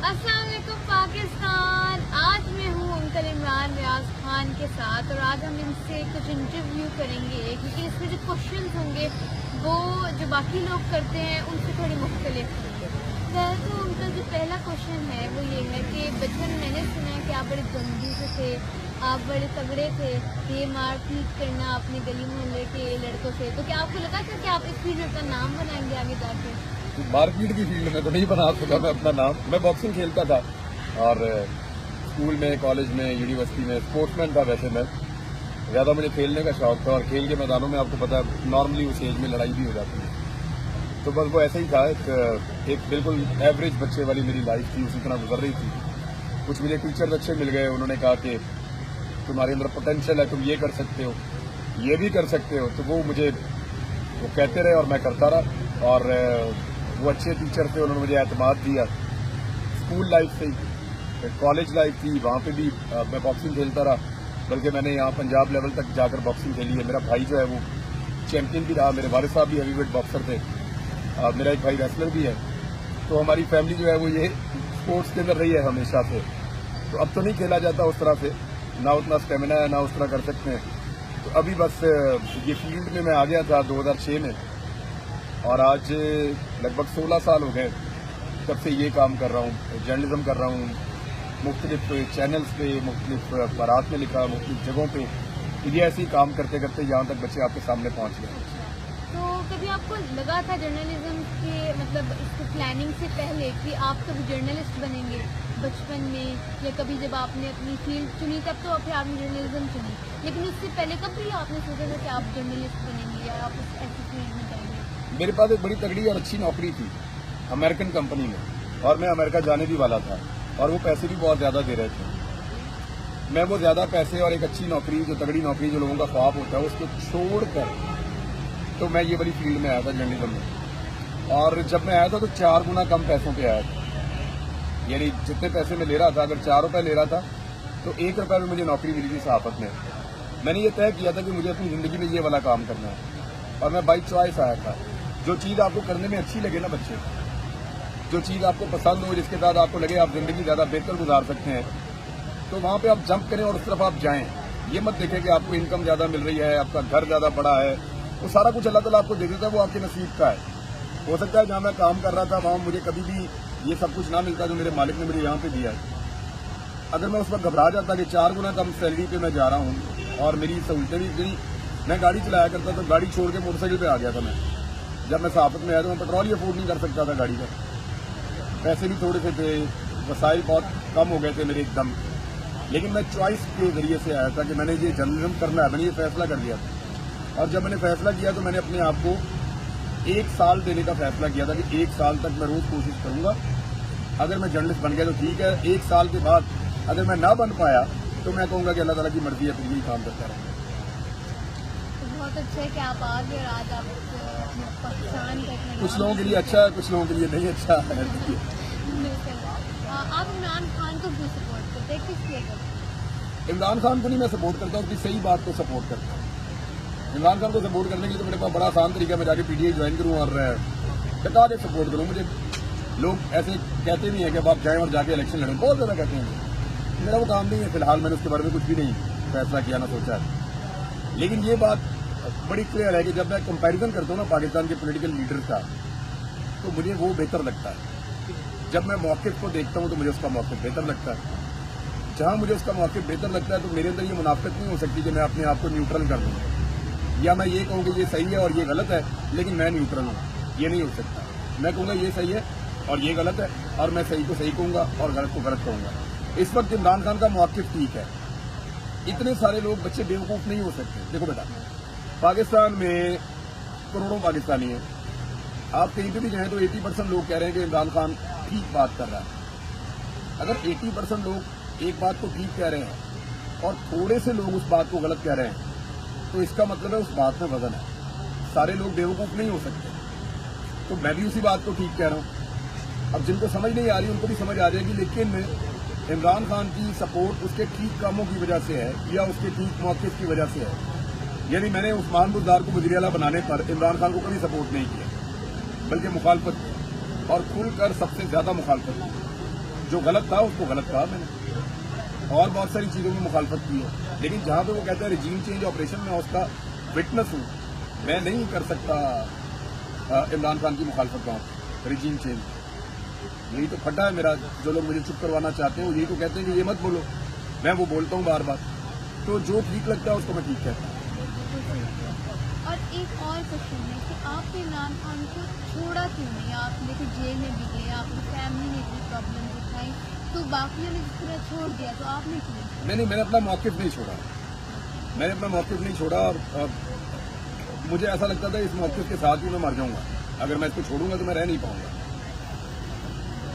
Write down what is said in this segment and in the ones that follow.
अस्सलाम वालेकुम पाकिस्तान। आज मैं हूँ अंकल इमरान रियाज खान के साथ और आज हम इनसे कुछ इंटरव्यू करेंगे क्योंकि इसमें जो क्वेश्चंस होंगे वो जो बाकी लोग करते हैं उनसे थोड़ी मुख्तलिफ होंगे। तो उनका जो पहला क्वेश्चन है वो ये है कि बचपन में मैंने सुना है कि आप बड़े गंदी से थे, आप बड़े तगड़े थे, ये मार पीट करना अपने गली मोहल्ले के लड़कों से, तो क्या आपको लगा था कि आप इस फील्ड में अपना नाम बनाएंगे आगे जाके? मारपीट की फील्ड में तो नहीं बना सका मैं अपना नाम। मैं बॉक्सिंग खेलता था और स्कूल में, कॉलेज में, यूनिवर्सिटी में स्पोर्ट्समैन था। वैसे मैं ज़्यादा मुझे खेलने का शौक था और खेल के मैदानों में आपको पता है नॉर्मली उस एज में लड़ाई भी हो जाती है। तो बस वो ऐसा ही था, एक बिल्कुल एवरेज बच्चे वाली मेरी लाइफ थी, उसी तरह गुजर रही थी। कुछ मुझे टीचर्स अच्छे मिल गए, उन्होंने कहा कि तुम्हारे अंदर पोटेंशियल है, तुम ये कर सकते हो, ये भी कर सकते हो। तो वो मुझे वो कहते रहे और मैं करता रहा और वो अच्छे टीचर थे, उन्होंने मुझे एतमाद दिया। स्कूल लाइफ से कॉलेज लाइफ थी, वहाँ पे भी मैं बॉक्सिंग खेलता रहा, बल्कि मैंने यहाँ पंजाब लेवल तक जाकर बॉक्सिंग खेली है। मेरा भाई जो है वो चैंपियन भी रहा, मेरे वालिद साहब भी हैवीवेट बॉक्सर थे, मेरा एक भाई रेसलर भी है। तो हमारी फैमिली जो है वो ये स्पोर्ट्स के अंदर रही है हमेशा से। तो अब तो नहीं खेला जाता उस तरह से, ना उतना स्टेमिना है, ना उस तरह कर सकते हैं। तो अभी बस ये फील्ड में मैं आ गया था 2006 में और आज लगभग 16 साल हो गए तब से ये काम कर रहा हूँ, जर्नलिज्म कर रहा हूँ। मुख्तलिफ चैनल्स पे, मुख्तलिफ अखबारात में लिखा, मुख्तलिफ जगहों पे, ये ऐसे ही काम करते करते यहाँ तक बच्चे आपके सामने पहुँच गए। तो कभी आपको लगा था जर्नलिज्म के मतलब इसको प्लानिंग से पहले कि आप कभी जर्नलिस्ट बनेंगे बचपन में, या कभी जब आपने अपनी फील्ड चुनी तब तो फिर आपने जर्नलिज्म चुनी, लेकिन उससे पहले कभी आपने सोचा था कि आप जर्नलिस्ट बनेंगे या आप उस ऐसी फील्ड में जाएंगे? मेरे पास एक बड़ी तगड़ी और अच्छी नौकरी थी अमेरिकन कंपनी में और मैं अमेरिका जाने भी वाला था और वो पैसे भी बहुत ज़्यादा दे रहे थे। मैं वो ज़्यादा पैसे और एक अच्छी नौकरी, जो तगड़ी नौकरी जो लोगों का ख्वाब होता है, उसको छोड़कर तो मैं ये वाली फील्ड में आया था जर्नलिज्म में। और जब मैं आया था तो 4 गुना कम पैसों पे आया था, यानी जितने पैसे मैं ले रहा था, अगर 4 रुपये ले रहा था तो 1 रुपये में मुझे नौकरी मिली थी सहाफत में। मैंने ये तय किया था कि मुझे अपनी ज़िंदगी में ये वाला काम करना है और मैं बाई चॉइस आया था। जो चीज़ आपको करने में अच्छी लगे ना बच्चे, जो चीज़ आपको पसंद हो, जिसके बाद आपको लगे आप ज़िंदगी ज़्यादा बेहतर गुजार सकते हैं, तो वहाँ पे आप जंप करें और उस तरफ आप जाएं। ये मत देखें कि आपको इनकम ज़्यादा मिल रही है, आपका घर ज़्यादा बड़ा है, वो सारा कुछ अल्लाह ताला आपको दे देता है, वो आपके नसीब का है। हो सकता है जहाँ मैं काम कर रहा था वहाँ मुझे कभी भी ये सब कुछ ना मिलता जो मेरे मालिक ने मुझे यहाँ पे दिया है। अगर मैं उस वक्त घबरा जाता कि 4 गुना कम सैलरी पे मैं जा रहा हूँ और मेरी सहूलतें भी इतनी, मैं गाड़ी चलाया करता तो गाड़ी छोड़ के मोटरसाइकिल पे आ गया था मैं। जब मैं सहाफत में आया तो मैं पेट्रोल ही अफोर्ड नहीं कर सकता था गाड़ी का, पैसे भी थोड़े से थे, वसाइल बहुत कम हो गए थे मेरे एकदम। लेकिन मैं चॉइस के जरिए से आया था कि मैंने ये जर्नलिज्म करना है, मैंने ये फैसला कर दिया था। और जब मैंने फैसला किया तो मैंने अपने आप को 1 साल देने का फैसला किया था कि 1 साल तक मैं रोज़ कोशिश करूँगा। अगर मैं जर्नलिस्ट बन गया तो ठीक है, 1 साल के बाद अगर मैं ना बन पाया तो मैं कहूँगा कि अल्लाह ताला की मर्जी है, फिर यही काम करता रहूँगा। तो बहुत अच्छा है कि आप आ गए और आज आप अपनी पहचान करने, कुछ लोगों के लिए अच्छा है, कुछ लोगों के लिए नहीं अच्छा है। आप इमरान खान को क्यों सपोर्ट करते हैं, किस लिए करते हैं? इमरान खान को नहीं मैं सपोर्ट करता हूँ, उसकी सही बात को सपोर्ट करता हूँ। इमरान खान को सपोर्ट करने के लिए तो मेरे पास बड़ा आसान तरीका है, मैं जाके पीटीआई ज्वाइन करूँ और बता दे सपोर्ट करूँ। मुझे लोग ऐसे कहते नहीं है कि अब आप जाएँ और जाके इलेक्शन लड़ें, बहुत ज़्यादा कहते हैं। मेरा वो काम नहीं है, फिलहाल मैंने उसके बारे में कुछ भी नहीं फैसला किया, ना सोचा है। लेकिन ये बात बड़ी क्लियर है कि जब मैं कंपैरिजन करता हूँ ना पाकिस्तान के पॉलिटिकल लीडर का, तो मुझे वो बेहतर लगता है। जब मैं मौक़िफ़ को देखता हूँ तो मुझे उसका मौक़िफ़ बेहतर लगता है। जहाँ मुझे उसका मौक़िफ़ बेहतर लगता है तो मेरे अंदर ये मुनाफिकत नहीं हो सकती कि मैं अपने आप को न्यूट्रल कर दूँ या मैं ये कहूँ कि ये सही है और ये गलत है लेकिन मैं न्यूट्रल हूँ। ये नहीं हो सकता। मैं कहूँगा ये सही है और ये गलत है और मैं सही को सही कहूँगा और गलत को गलत कहूँगा। इस वक्त इमरान खान का मौक़िफ़ ठीक है। इतने सारे लोग, बच्चे बेवकूफ़ नहीं हो सकते। देखो बेटा, पाकिस्तान में करोड़ों पाकिस्तानी हैं, आप कहीं पर भी जाएँ तो 80% लोग कह रहे हैं कि इमरान खान ठीक बात कर रहा है। अगर 80% लोग एक बात को ठीक कह रहे हैं और थोड़े से लोग उस बात को गलत कह रहे हैं तो इसका मतलब है उस बात में वजन है। सारे लोग बेवकूफ़ नहीं हो सकते। तो मैं भी उसी बात को ठीक कह रहा हूँ। अब जिनको समझ नहीं आ रही उनको भी समझ आ जाएगी, लेकिन इमरान खान की सपोर्ट उसके ठीक कामों की वजह से है या उसके ठीक मौक़िफ़ की वजह से है। यानी मैंने उस्मान बुज़दार को वज़ीर आला बनाने पर इमरान खान को कभी सपोर्ट नहीं किया, बल्कि मुखालफत की, और खुलकर सबसे ज़्यादा मुखालफत की। जो गलत था उसको गलत कहा मैंने, और बहुत सारी चीज़ों में मुखालफत की है, लेकिन जहाँ पे वो कहता है रिजीम चेंज ऑपरेशन में उसका विटनेस हूँ, मैं नहीं कर सकता इमरान खान की मुखालफत गाँव रिजीम चेंज। यही तो फटा है मेरा, जो लोग मुझे चुप करवाना चाहते हैं वो यही तो कहते हैं कि ये मत बोलो, मैं वो बोलता हूँ बार बार, तो जो ठीक लगता है उसको मैं ठीक कहता हूँ। और एक और क्वेश्चन है कि आपने इमरान खान को छोड़ा क्यों नहीं? आप देखो जेल में भी गए, आपकी फैमिली ने इतनी प्रॉब्लम दिखाई, तो बाकियों ने जिस तरह छोड़ दिया तो आपने क्यों? मैंने अपना मौक़िफ़ नहीं छोड़ा, मैंने अपना मौक़िफ़ नहीं छोड़ा, और मुझे ऐसा लगता था इस मौक़िफ़ के साथ ही मैं मर जाऊंगा, अगर मैं इसको छोड़ूंगा तो मैं रह नहीं पाऊंगा।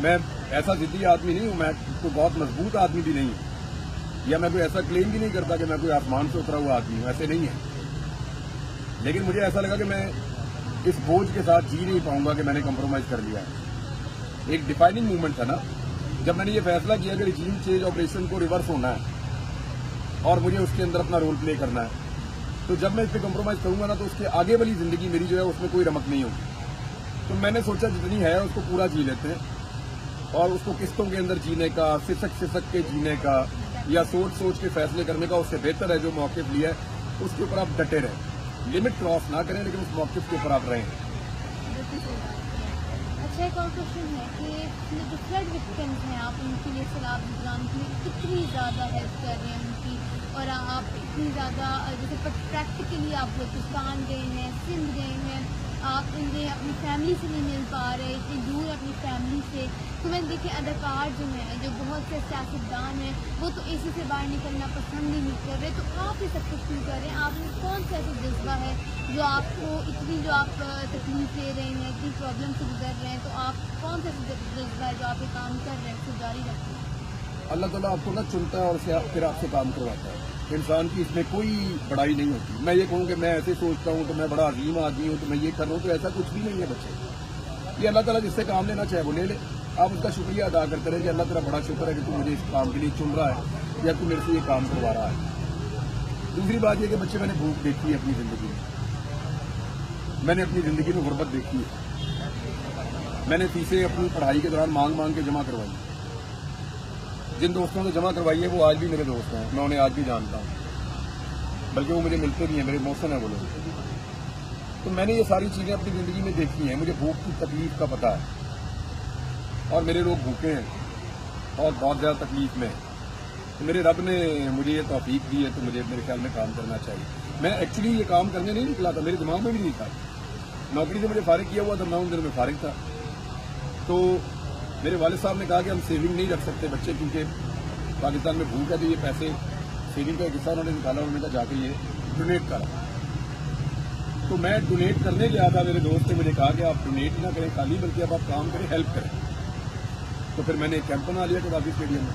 मैं ऐसा ज़िद्दी आदमी नहीं हूँ, मैं कोई बहुत मजबूत आदमी भी नहीं हूँ, या मैं कोई ऐसा क्लेम भी नहीं करता कि मैं कोई आसमान से उतरा हुआ आदमी हूँ, ऐसे नहीं है। लेकिन मुझे ऐसा लगा कि मैं इस बोझ के साथ जी नहीं पाऊंगा कि मैंने कंप्रोमाइज़ कर लिया है। एक डिफाइनिंग मूवमेंट था ना, जब मैंने ये फैसला किया कि रिजीम चेंज ऑपरेशन को रिवर्स होना है और मुझे उसके अंदर अपना रोल प्ले करना है, तो जब मैं इस पर कंप्रोमाइज़ करूंगा ना तो उसके आगे वाली ज़िंदगी मेरी जो है उसमें कोई रमक नहीं होगी। तो मैंने सोचा जितनी है उसको पूरा जी लेते हैं, और उसको किस्तों के अंदर जीने का, सिसक के जीने का, या सोच के फैसले करने का उससे बेहतर है जो मौक़िफ़ लिया है उसके ऊपर आप डटे रहें, लिमिट क्रॉस ना करें, लेकिन उस मौक़िफ़ के ऊपर आप रहें। अच्छा, एक और क्वेश्चन है कि जो फ्लड विक्टिम्स हैं आप उनके लिए सैलाब निगरान के लिए कितनी ज़्यादा हेल्प कर रहे हैं उनकी, और आप इतनी ज़्यादा जैसे प्रैक्टिकली आप बलूचिस्तान गए हैं, सिंध गए हैं, आप इनसे अपनी फैमिली से नहीं मिल पा रहे, इतनी दूर अपनी फैमिली से, तो मैंने देखे अदाकार जो हैं, जो बहुत से सियासतदान हैं, वो तो एसी से बाहर निकलना पसंद ही नहीं कर रहे, तो आप ये सब कुछ क्यों कर रहे हैं? आप में कौन सा ऐसा जज्बा है जो आपको इतनी जो आप तकलीफ ले रहे हैं, इतनी प्रॉब्लम से गुजर रहे हैं, तो आप कौन सा ऐसा जज्बा है जो आप ये काम कर रहे हैं उसको जारी रखें? अल्लाह ताला आपको ना चुनता है और फिर आपसे काम करवाता है। इंसान की इसमें कोई बड़ाई नहीं होती। मैं ये कहूँ कि मैं ऐसे सोचता हूँ तो मैं बड़ा अजीम आदमी हूँ तो मैं ये कर रहा हूँ, तो ऐसा कुछ भी नहीं है बच्चे। ये अल्लाह ताला जिससे काम लेना चाहे वो ले ले, आप उसका शुक्रिया अदा करते रहे कि अल्लाह तेरा बड़ा शुक्र है कि तू मुझे इस काम के लिए चुन रहा है या तू मेरे से ये काम करवा रहा है। दूसरी बात यह कि बच्चे, मैंने भूख देखी है अपनी ज़िंदगी में, मैंने अपनी ज़िंदगी में गुर्बत देखी है, मैंने फीसें अपनी पढ़ाई के दौरान मांग मांग के जमा करवाई। जिन दोस्तों से जमा करवाई है वो आज भी मेरे दोस्त हैं, मैं उन्हें आज भी जानता हूँ, बल्कि वो मुझे मिलते भी हैं, मेरे मौसन हैं वो लोग। तो मैंने ये सारी चीज़ें अपनी ज़िंदगी में देखी हैं, मुझे भूख की तकलीफ का पता है, और मेरे लोग भूखे हैं और बहुत ज़्यादा तकलीफ में हैं। तो मेरे रब ने मुझे ये तौफीक दी है, तो मुझे मेरे ख्याल में काम करना चाहिए। मैं एक्चुअली ये काम करने नहीं निकला था, मेरे दिमाग में भी नहीं था, नौकरी से मुझे फारिग किया हुआ था, मैं उन दिनों में फारिग था। तो मेरे वालिद साहब ने कहा कि हम सेविंग नहीं रख सकते बच्चे, क्योंकि पाकिस्तान में भूख है, तो ये पैसे सेविंग का एक हिस्सा उन्होंने निकाला, उन्होंने कहा जाके ये डोनेट करा। तो मैं डोनेट करने गया था, मेरे दोस्त ने मुझे कहा कि आप डोनेट ना करें खाली, बल्कि अब आप काम करें, हेल्प करें। तो फिर मैंने एक कैंप बना लिया कदाफी स्टेडियम में,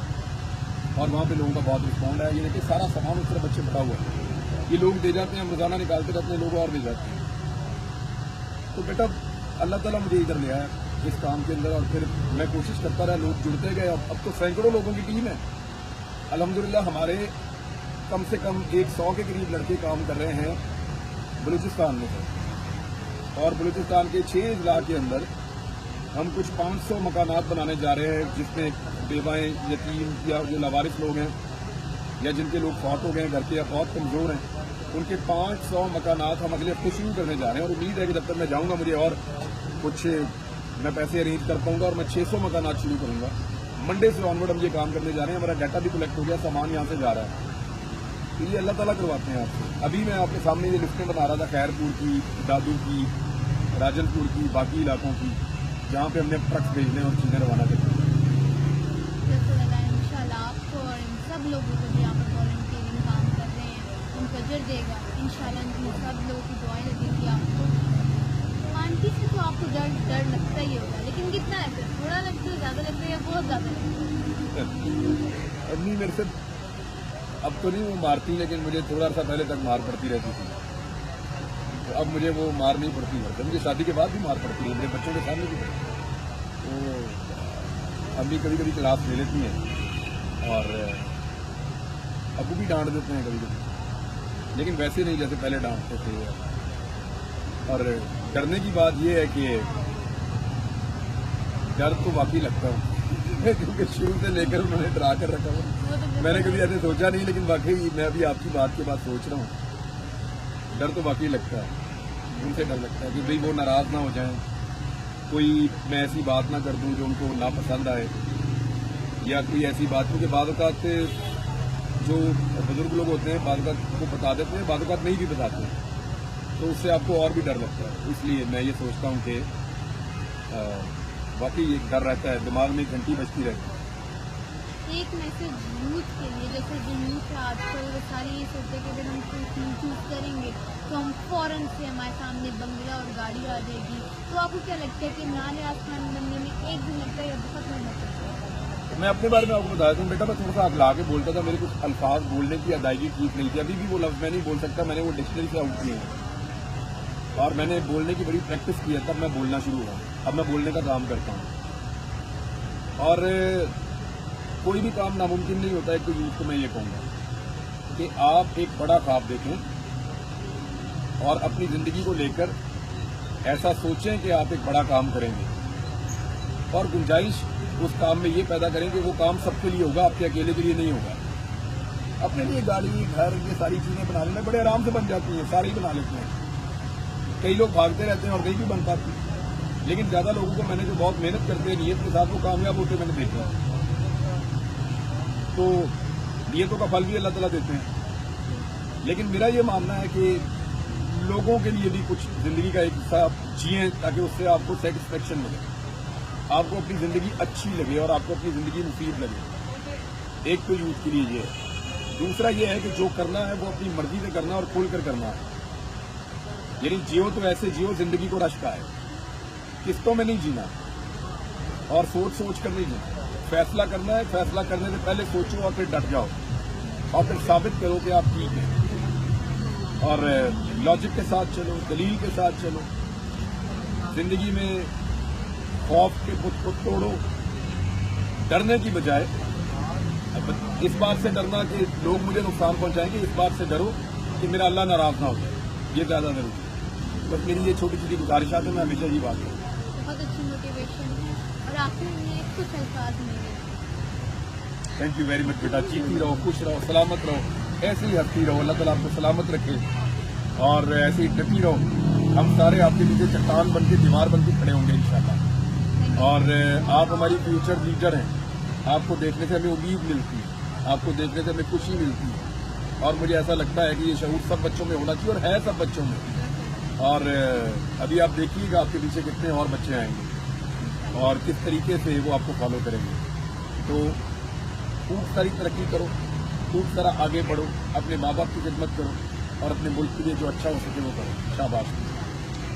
और वहाँ पे लोगों का बहुत रिस्पॉन्ड है। ये देखिए सारा सामान उस तरह बच्चे पड़ा हुआ है, ये लोग दे जाते हैं, हम रोजाना निकालते रहते हैं, लोग और दे जाते हैं। तो बेटा अल्लाह ताला मुझे इधर ले आया इस काम के अंदर, और फिर मैं कोशिश करता रहा, लोग जुड़ते गए। अब तो सैकड़ों लोगों की टीम है अल्हम्दुलिल्लाह। हमारे कम से कम 100 के करीब लड़के काम कर रहे हैं बलूचिस्तान में, और बलूचिस्तान के 6 अजला के अंदर हम कुछ 500 मकानात बनाने जा रहे हैं, जिसमें बेवाएँ, यतीम या जो लावारिस लोग हैं या जिनके लोग फौत हो गए हैं घर के या बहुत कमज़ोर हैं, उनके 500 मकानात हम अगले हफ्ते शुरू करने जा रहे हैं। और उम्मीद है कि जब तक मैं जाऊँगा मुझे और कुछ मैं पैसे अरेंज कर पाऊंगा और मैं 600 मकानात शुरू करूंगा। मंडे से ऑनवर्ड हम ये काम करने जा रहे हैं, हमारा डाटा भी कलेक्ट हो गया, सामान यहाँ से जा रहा है। तो ये अल्लाह ताला करवाते हैं आपसे। अभी मैं आपके सामने ये लिस्टें बना रहा था खैरपुर की, दादू की, राजनपुर की, बाकी इलाकों की, जहाँ पे हमने ट्रक्स भेजने और चीज़ें रवाना करनी। इंशाल्लाह आपको और इन सब लोगों को जो यहाँ पर वॉलंटियरिंग काम कर रहे हैं उनको अजर देगा इंशाल्लाह। इन सब लोगों की दुआएं लगेंगी आपको। आंटी से तो आपको डर लगता ही होगा, लेकिन कितना लगता है? थोड़ा लगता है, ज़्यादा लगता है या बहुत ज़्यादा लगता है? अम्मी मेरे से अब तो नहीं वो मारती, लेकिन मुझे थोड़ा सा पहले तक मार पड़ती रहती थी, तो अब मुझे वो मार नहीं पड़ती है। मुझे शादी के बाद भी मार पड़ती है, मेरे बच्चों के सामने भी पड़ती है। तो अम्मी कभी कभी क्लास ले लेती हैं और अबू भी डांट देते हैं कभी कभी, लेकिन वैसे नहीं जैसे पहले डांटते थे। और डरने की बात यह है कि डर तो वाकई लगता है, क्योंकि शुरू से लेकर उन्होंने डरा कर रखा हुआ। वो तो मैंने कभी ऐसे सोचा नहीं, लेकिन वाकई मैं अभी आपकी बात के बाद सोच रहा हूँ, डर तो वाकई लगता है, उनसे डर लगता है कि भाई वो नाराज ना हो जाएं, कोई मैं ऐसी बात ना कर दूं जो उनको ना पसंद आए, या कोई ऐसी बात, क्योंकि बाद औक़ात जो बुजुर्ग लोग होते हैं बाद औक़ात वो बता देते हैं, बाद औक़ात नहीं भी बताते हैं, तो उससे आपको और भी डर लगता है। इसलिए मैं ये सोचता हूँ कि वाकई एक डर रहता है, दिमाग में घंटी बजती रहती है। एक मैसेज यूथ के लिए, जैसे जो यूथ है आजकल वो सारे ये सोचते हैं कि अगर हम कोई चूज करेंगे तो हम फौरन से हमारे सामने बंगला और गाड़ी आ जाएगी, तो आपको क्या लगता है कि इमरान रियाज खान बनने में एक दिन लगता है या बहुत मेहनत करता है? मैं अपने बारे में आपको बताया दूं, बेटा मैं थोड़ा सा अगला के बोलता था, मेरे कुछ अल्फाज बोलने की अदायगी ठीक नहीं थी, अभी भी वो लफ्ज़ मैं नहीं बोल सकता, मैंने वो डिक्शनरी से आउट किए हैं और मैंने बोलने की बड़ी प्रैक्टिस की है, तब मैं बोलना शुरू हुआ। अब मैं बोलने का काम करता हूँ और कोई भी काम नामुमकिन नहीं होता है। तो यूथ को मैं ये कहूँगा कि आप एक बड़ा ख्वाब देखें और अपनी ज़िंदगी को लेकर ऐसा सोचें कि आप एक बड़ा काम करेंगे, और गुंजाइश उस काम में ये पैदा करें कि वो काम सबके लिए होगा, आपके अकेले के लिए नहीं होगा। अपने लिए गाड़ी घर ये सारी चीज़ें बनाने में बड़े आराम से बन जाती हैं, सारे ही बना लेते हैं। कई लोग भागते रहते हैं और कहीं भी बन पाती है, लेकिन ज़्यादा लोगों को मैंने जो बहुत मेहनत करते हैं नीयत के साथ वो कामयाब होते मैंने देखा। तो नीयतों का फल भी अल्लाह ताला देते हैं, लेकिन मेरा ये मानना है कि लोगों के लिए भी कुछ ज़िंदगी का एक हिस्सा जिएं ताकि उससे आपको सेटिस्फेक्शन मिले, आपको अपनी ज़िंदगी अच्छी लगे और आपको अपनी ज़िंदगी मुफीद लगे। एक तो यूथ के लिए ये है। दूसरा ये है कि जो करना है वो अपनी मर्जी से करना और खुल कर करना है, यानी जियो तो ऐसे जियो ज़िंदगी को रश पाए, किस्तों में नहीं जीना और सोच सोच कर नहीं जीना। फैसला करना है, फैसला करने से पहले सोचो और फिर डट जाओ और फिर साबित करो कि आप ठीक हैं, और लॉजिक के साथ चलो, दलील के साथ चलो। जिंदगी में खौफ के बुत को तोड़ो, डरने की बजाय इस बात से डरना कि लोग मुझे नुकसान पहुंचाएंगे, इस बात से डरो कि मेरा अल्लाह नाराज ना हो जाए, ये ज़्यादा जरूरी है। बस मेरी ये छोटी छोटी गुजारिशात है, मैं हमेशा ही बात करूँ। बहुत अच्छी मोटिवेशन है। और आखिर में कुछ अल्फाज मिले। थैंक यू वेरी मच बेटा, जीती रहो, खुश रहो, सलामत रहो, ऐसे ही हंसती रहो, अल्लाह ताला आपको सलामत रखे और ऐसे ही डटी रहो। हम सारे आपके नीचे चट्टान बन के, दीवार बन के खड़े होंगे इंशाल्लाह। और आप हमारी फ्यूचर लीडर हैं, आपको देखने से हमें उम्मीद मिलती है, आपको देखने से हमें खुशी मिलती है, और मुझे ऐसा लगता है कि ये शऊर सब बच्चों में होना चाहिए और है सब बच्चों में। और अभी आप देखिएगा आपके पीछे कितने और बच्चे आएंगे और किस तरीके से वो आपको फॉलो करेंगे। तो खूब सारी तरक्की करो, खूब सारा आगे बढ़ो, अपने माँ बाप की खिदमत करो और अपने मुल्क के लिए जो अच्छा हो सके वो करो। शाबाश।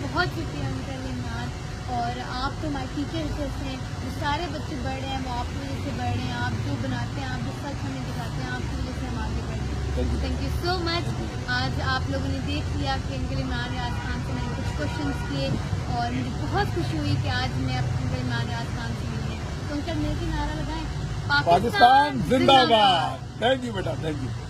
बहुत शुक्रिया अंकल इमरान। और आप तो हमारे टीचर जैसे हैं, जो सारे बच्चे बढ़ रहे हैं वो आपकी वजह से बढ़ रहे हैं, आप जो बनाते हैं, आप जो सच हमें दिखाते हैं, आपकी वजह से हम आगे बढ़ रहे हैं। Thank you so much. आज आप लोगों ने देख लिया कि अंकल इमरान रियाज खान से मैंने कुछ क्वेश्चन किए और मुझे बहुत खुशी हुई कि आज मैं अंकल इमरान रियाज खान से मिली। तो अंकल मिलकर नारा लगाएं, पाकिस्तान जिंदाबाद। थैंक यू बेटा, थैंक यू।